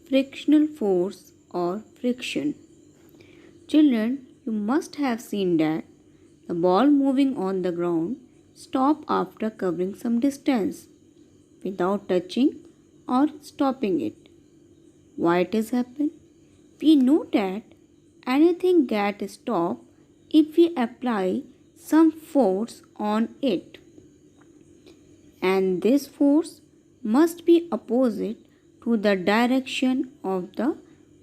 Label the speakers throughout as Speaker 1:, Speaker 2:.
Speaker 1: frictional force or friction. Children, you must have seen that the ball moving on the ground stop after covering some distance without touching or stopping it. Why it is happen? We know that anything gets stopped if we apply some force on it, and this force must be opposite to the direction of the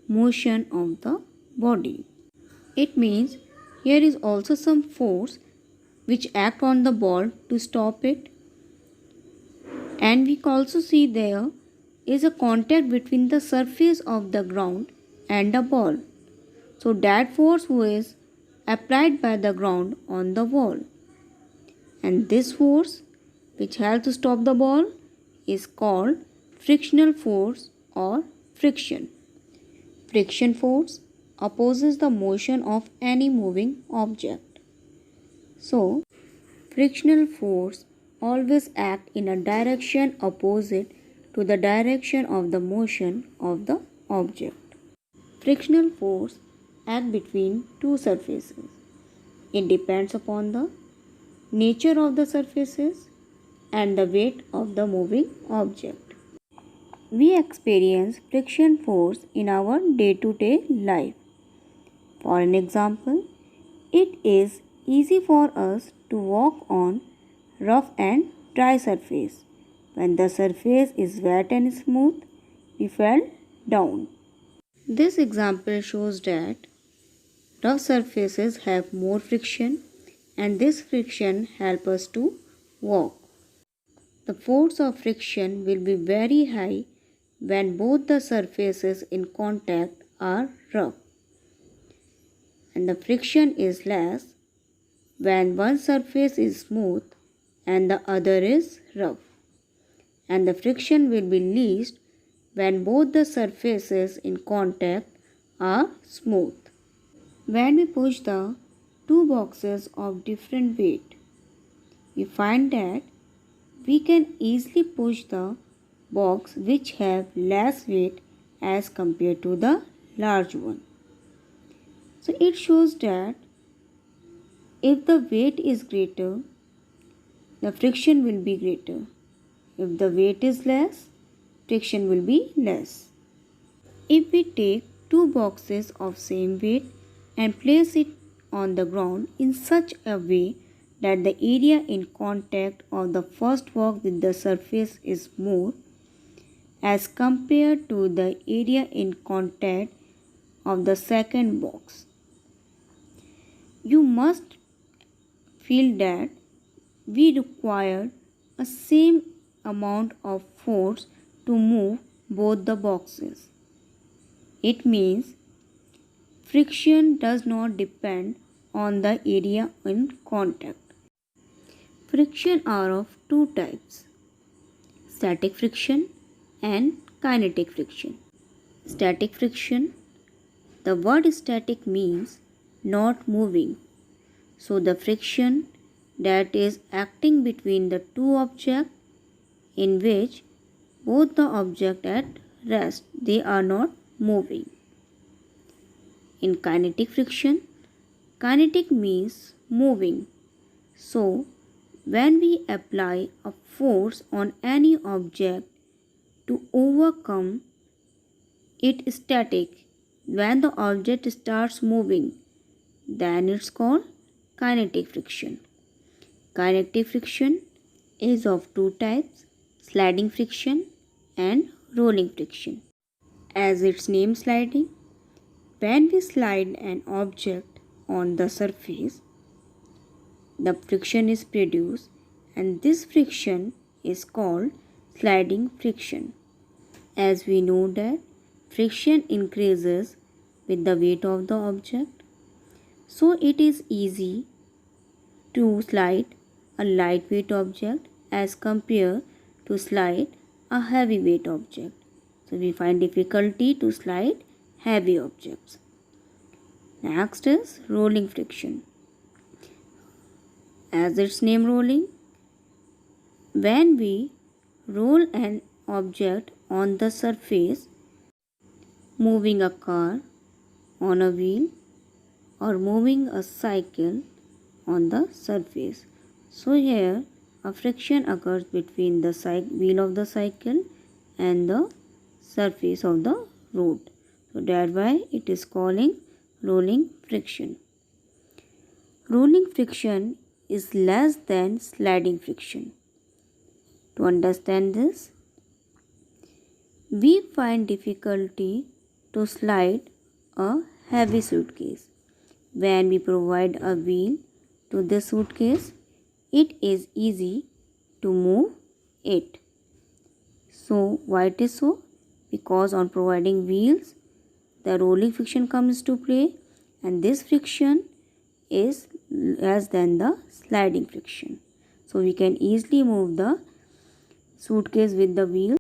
Speaker 1: motion of the body. It means here is also some force which act on the ball to stop it, and we can also see there is a contact between the surface of the ground and the ball. So that force is applied by the ground on the ball, and this force which helps to stop the ball is called frictional force or friction. Friction force opposes the motion of any moving object. So, frictional force always act in a direction opposite to the direction of the motion of the object. Frictional force act between two surfaces. It depends upon the nature of the surfaces and the weight of the moving object. We experience friction force in our day-to-day life. For an example, it is easy for us to walk on rough and dry surface. When the surface is wet and smooth, we fall down. This example shows that rough surfaces have more friction, and this friction helps us to walk. The force of friction will be very high when both the surfaces in contact are rough, and the friction is less when one surface is smooth and the other is rough, and the friction will be least when both the surfaces in contact are smooth. When we push the two boxes of different weight, we find that we can easily push the box which have less weight as compared to the large one. So it shows that if the weight is greater, the friction will be greater. If the weight is less, friction will be less. If we take two boxes of same weight and place it on the ground in such a way that the area in contact of the first box with the surface is more as compared to the area in contact of the second box, you must feel that we require a same amount of force to move both the boxes. It means friction does not depend on the area in contact. Friction are of two types: static friction and kinetic friction. Static friction, the word static means not moving. So the friction that is acting between the two objects in which both the object at rest, they are not moving. In kinetic friction, kinetic means moving. So when we apply a force on any object to overcome it static, when the object starts moving, then it's called kinetic friction. Kinetic friction is of two types: sliding friction and rolling friction. As its name sliding, when we slide an object on the surface, the friction is produced, and this friction is called sliding friction. As we know that friction increases with the weight of the object, so it is easy to slide a lightweight object as compared to slide a heavyweight object. So we find difficulty to slide heavy objects. Next is rolling friction. As its name rolling, when we roll an object on the surface, moving a car on a wheel or moving a cycle on the surface. So here a friction occurs between the wheel of the cycle and the surface of the road. So that's why it is calling rolling friction. Rolling friction is less than sliding friction. To understand this, we find difficulty to slide a heavy suitcase. When we provide a wheel to this suitcase, it is easy to move it. So why it is so? Because on providing wheels, the rolling friction comes to play, and this friction is less than the sliding friction. So we can easily move the suitcase with the wheel.